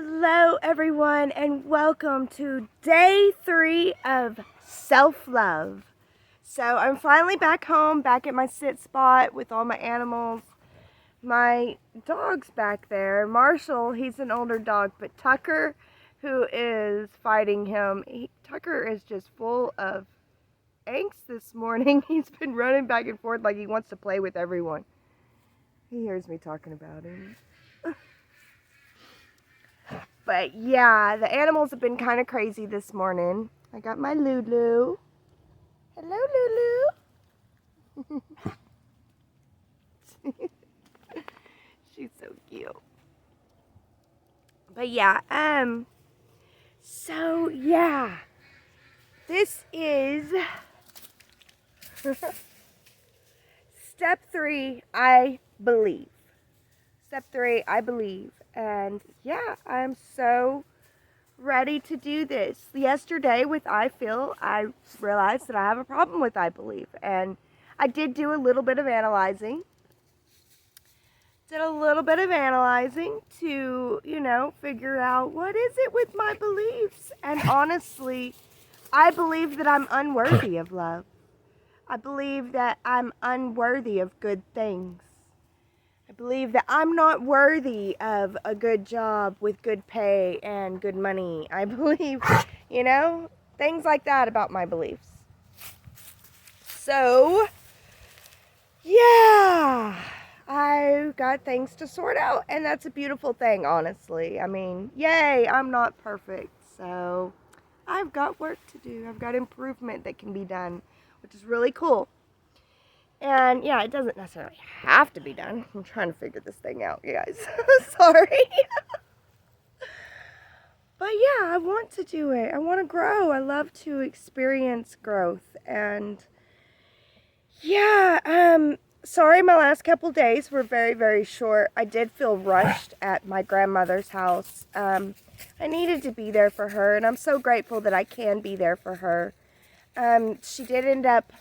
Hello everyone and welcome to day 3 of self-love. So I'm finally back home, back at my sit spot with all my animals. My dog's back there. Marshall, he's an older dog, but Tucker, who is fighting him, Tucker is just full of angst this morning. He's been running back and forth like he wants to play with everyone. He hears me talking about him. But yeah, the animals have been kind of crazy this morning. I got my Lulu. Hello, Lulu. She's so cute. But yeah, so yeah, this is step 3, I believe. Step 3, I believe. And yeah, I'm so ready to do this. Yesterday with I feel, I realized that I have a problem with I believe. And I did do a little bit of analyzing. Did a little bit of analyzing to, figure out what is it with my beliefs. And honestly, I believe that I'm unworthy of love. I believe that I'm unworthy of good things. I believe that I'm not worthy of a good job with good pay and good money. I believe, things like that about my beliefs. So, yeah, I've got things to sort out, and that's a beautiful thing, honestly. I mean, yay, I'm not perfect, so I've got work to do. I've got improvement that can be done, which is really cool. And yeah, it doesn't necessarily have to be done. I'm trying to figure this thing out, you guys. Sorry. But yeah, I want to do it. I want to grow. I love to experience growth. And yeah, sorry my last couple days were very, very short. I did feel rushed at my grandmother's house. I needed to be there for her, and I'm so grateful that I can be there for her. She did end up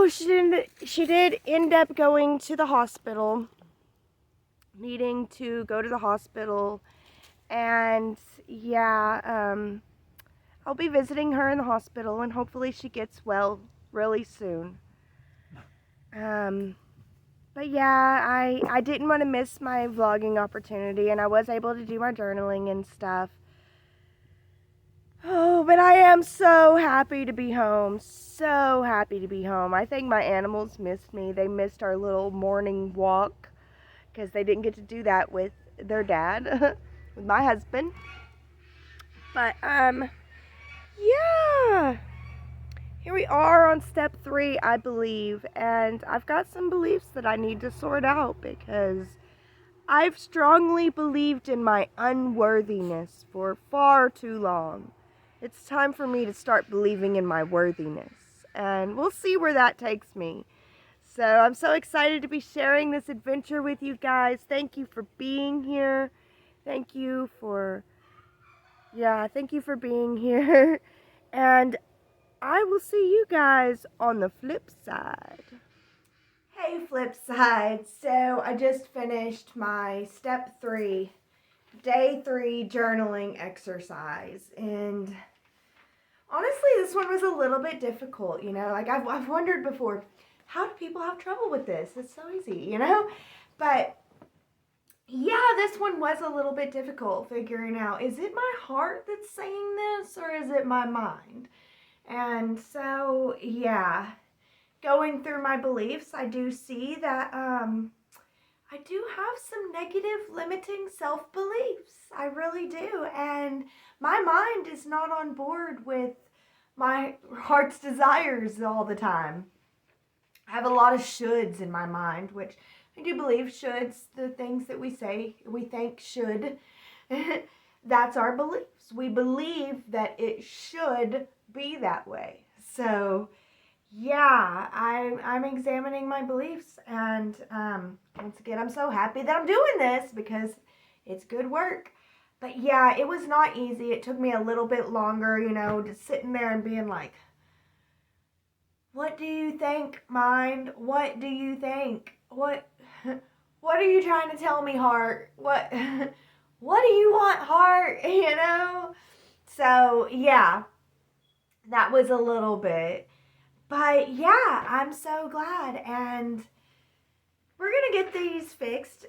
she did end up going to the hospital, needing to go to the hospital, and yeah, I'll be visiting her in the hospital, and hopefully she gets well really soon. But yeah, I didn't want to miss my vlogging opportunity, and I was able to do my journaling and stuff. Oh, but I am so happy to be home. So happy to be home. I think my animals missed me. They missed our little morning walk because they didn't get to do that with their dad, with my husband. But, yeah. Here we are on step 3, I believe. And I've got some beliefs that I need to sort out because I've strongly believed in my unworthiness for far too long. It's time for me to start believing in my worthiness, and we'll see where that takes me. So I'm so excited to be sharing this adventure with you guys. Thank you for being here. Thank you for being here. And I will see you guys on the flip side. Hey, flip side. So I just finished my step 3, day 3 journaling exercise, and honestly, this one was a little bit difficult, like I've wondered before, how do people have trouble with this? It's so easy, but yeah, this one was a little bit difficult figuring out, is it my heart that's saying this or is it my mind? And so, yeah, going through my beliefs, I do see that, I do have some negative limiting self-beliefs. I really do. And my mind is not on board with my heart's desires all the time. I have a lot of shoulds in my mind, which I do believe shoulds, the things that we say, we think should, that's our beliefs. We believe that it should be that way. So yeah, I'm examining my beliefs, and once again, I'm so happy that I'm doing this because it's good work. But yeah, it was not easy. It took me a little bit longer, just sitting there and being like, what do you think, mind? What do you think? What are you trying to tell me, heart? what do you want, heart? So yeah, that was a little bit. But yeah, I'm so glad. And we're gonna get these fixed.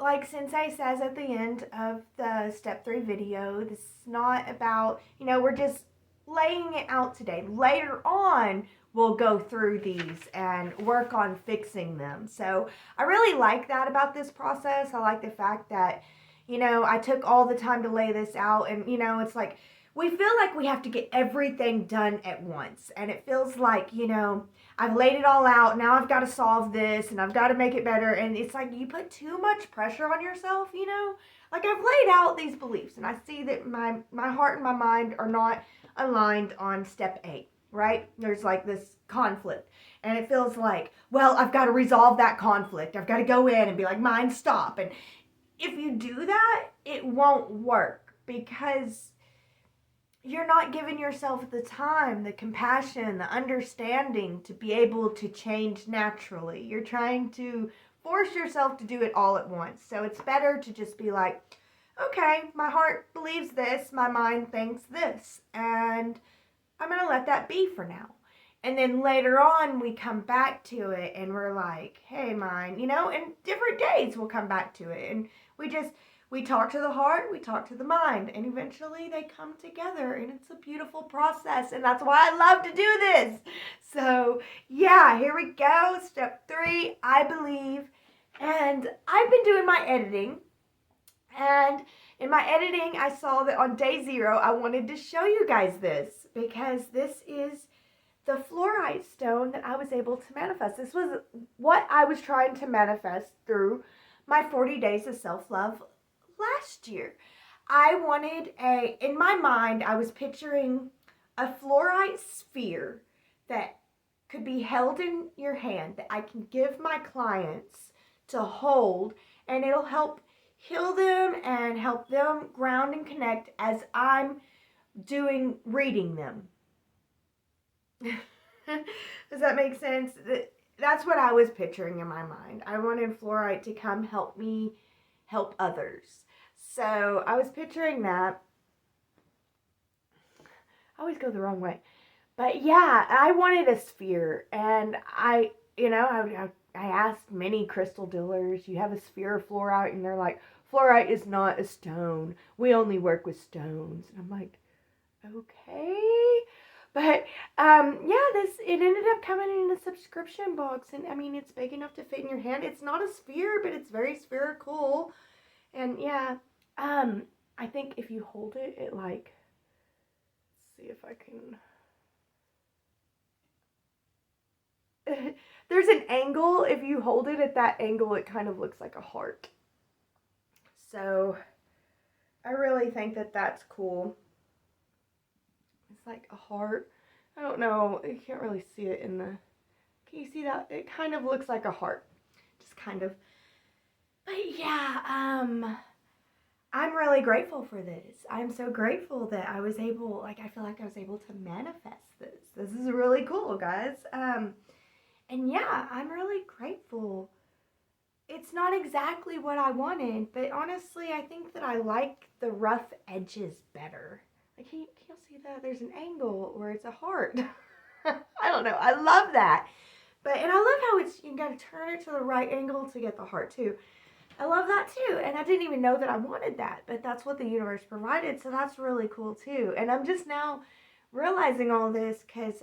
Like Sensei says at the end of the step 3 video, this is not about, we're just laying it out today. Later on, we'll go through these and work on fixing them. So I really like that about this process. I like the fact that, I took all the time to lay this out, and, it's like, we feel like we have to get everything done at once. And it feels like, I've laid it all out. Now I've got to solve this and I've got to make it better. And it's like you put too much pressure on yourself, Like I've laid out these beliefs and I see that my heart and my mind are not aligned on step 8, right? There's like this conflict. And it feels like, well, I've got to resolve that conflict. I've got to go in and be like, mind, stop. And if you do that, it won't work because you're not giving yourself the time, the compassion, the understanding to be able to change naturally. You're trying to force yourself to do it all at once. So it's better to just be like, okay, my heart believes this, my mind thinks this, and I'm going to let that be for now. And then later on, we come back to it and we're like, hey, mind, and different days we'll come back to it. And we talk to the heart, we talk to the mind, and eventually they come together, and it's a beautiful process, and that's why I love to do this. So, yeah, here we go. Step 3, I believe. And I've been doing my editing, and in my editing, I saw that on day 0, I wanted to show you guys this, because this is the fluorite stone that I was able to manifest. This was what I was trying to manifest through my 40 days of self-love last year. I wanted in my mind, I was picturing a fluorite sphere that could be held in your hand that I can give my clients to hold, and it'll help heal them and help them ground and connect as I'm reading them. Does that make sense? That's what I was picturing in my mind. I wanted fluorite to come help me help others. So I was picturing that. I always go the wrong way. But yeah, I wanted a sphere. And I asked many crystal dealers, you have a sphere of fluorite? And they're like, fluorite is not a stone. We only work with stones. And I'm like, okay. But it ended up coming in a subscription box. And I mean, it's big enough to fit in your hand. It's not a sphere, but it's very spherical. And yeah, I think if you hold it, let's see if I can, there's an angle. If you hold it at that angle, it kind of looks like a heart. So I really think that that's cool. It's like a heart. I don't know. You can't really see it can you see that? It kind of looks like a heart. Just kind of. But yeah, I'm really grateful for this. I'm so grateful that I was able, I feel like I was able to manifest this. This is really cool, guys. And yeah, I'm really grateful. It's not exactly what I wanted, but honestly, I think that I like the rough edges better. Like, can you see that? There's an angle where it's a heart. I don't know. I love that. And I love how you got to turn it to the right angle to get the heart too. I love that too. And I didn't even know that I wanted that, but that's what the universe provided. So that's really cool too. And I'm just now realizing all this because,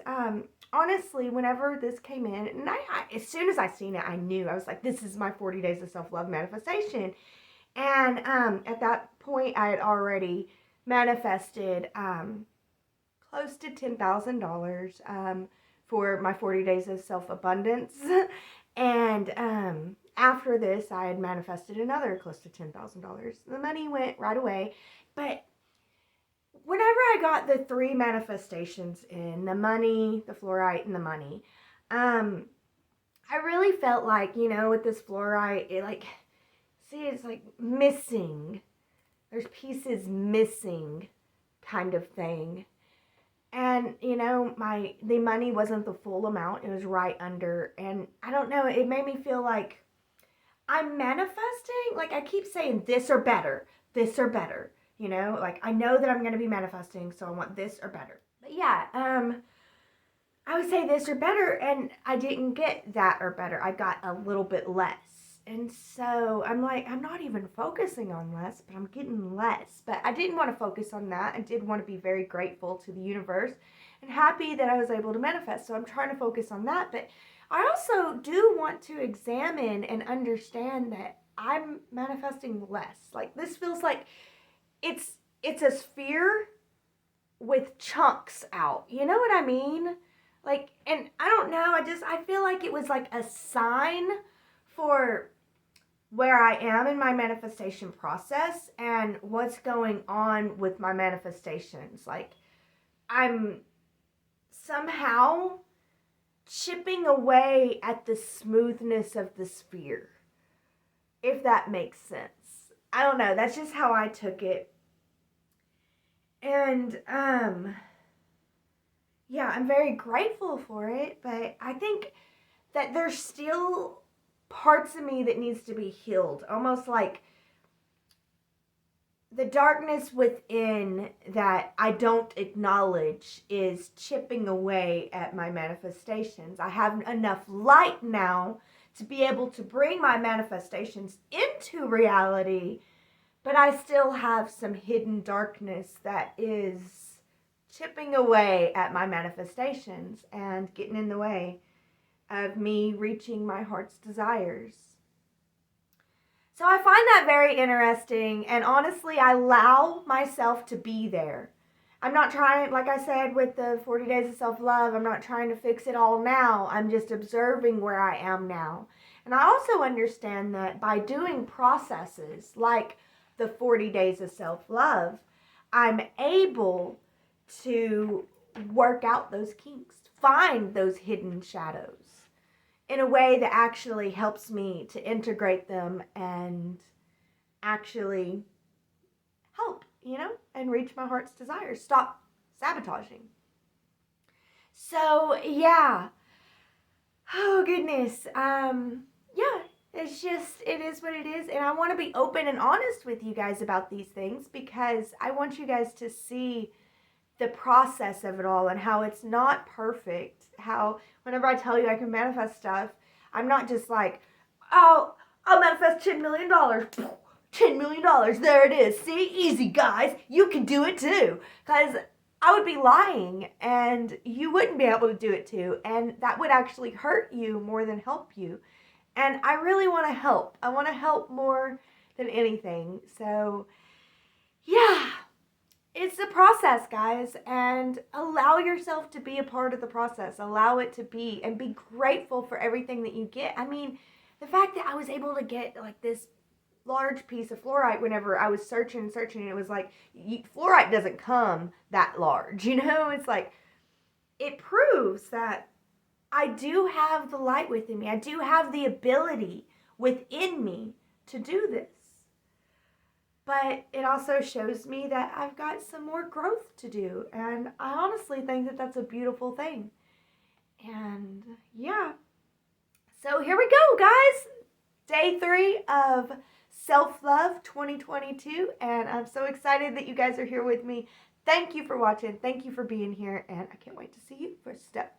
honestly, whenever this came in, and I as soon as I seen it, I knew. I was like, this is my 40 days of self-love manifestation. And at that point, I had already manifested close to $10,000 for my 40 days of self-abundance. And after this, I had manifested another close to $10,000. The money went right away. But whenever I got the 3 manifestations in, the money, the fluorite, and the money, I really felt like, with this fluorite, it's like missing. There's pieces missing kind of thing. And, the money wasn't the full amount. It was right under. And I don't know, it made me feel like I'm manifesting, like I keep saying this or better, you know, like I know that I'm going to be manifesting, so I want this or better. But yeah, I would say this or better, and I didn't get that or better. I got a little bit less. And so I'm like, I'm not even focusing on less, but I'm getting less. But I didn't want to focus on that. I did want to be very grateful to the universe and happy that I was able to manifest. So I'm trying to focus on that. But I also do want to examine and understand that I'm manifesting less. Like this feels like it's a sphere with chunks out. You know what I mean? Like, and I don't know, I feel like it was like a sign for where I am in my manifestation process and what's going on with my manifestations. Like, I'm somehow chipping away at the smoothness of the sphere, if that makes sense. I don't know, that's just how I took it. And, yeah, I'm very grateful for it, but I think that there's still parts of me that needs to be healed. Almost like the darkness within that I don't acknowledge is chipping away at my manifestations. I have enough light now to be able to bring my manifestations into reality, but I still have some hidden darkness that is chipping away at my manifestations and getting in the way of me reaching my heart's desires. So I find that very interesting, and honestly, I allow myself to be there. I'm not trying, like I said with the 40 days of self-love, I'm not trying to fix it all now. I'm just observing where I am now. And I also understand that by doing processes like the 40 days of self-love, I'm able to work out those kinks, find those hidden shadows in a way that actually helps me to integrate them and actually help, you know, and reach my heart's desires. Stop sabotaging. So, yeah. Oh, goodness. Yeah, it's just, it is what it is. And I want to be open and honest with you guys about these things because I want you guys to see the process of it all and how it's not perfect. How whenever I tell you I can manifest stuff, I'm not just like, oh, I'll manifest $10 million. $10 million. There it is. See? Easy, guys. You can do it too. Because I would be lying and you wouldn't be able to do it too. And that would actually hurt you more than help you. And I really want to help. I want to help more than anything. So, yeah. It's a process, guys, and allow yourself to be a part of the process. Allow it to be, and be grateful for everything that you get. I mean, the fact that I was able to get like this large piece of fluorite whenever I was searching, and it was like, fluorite doesn't come that large, you know? It's like, it proves that I do have the light within me. I do have the ability within me to do this. But it also shows me that I've got some more growth to do. And I honestly think that that's a beautiful thing. And yeah. So here we go, guys. Day 3 of Self-Love 2022. And I'm so excited that you guys are here with me. Thank you for watching. Thank you for being here. And I can't wait to see you for step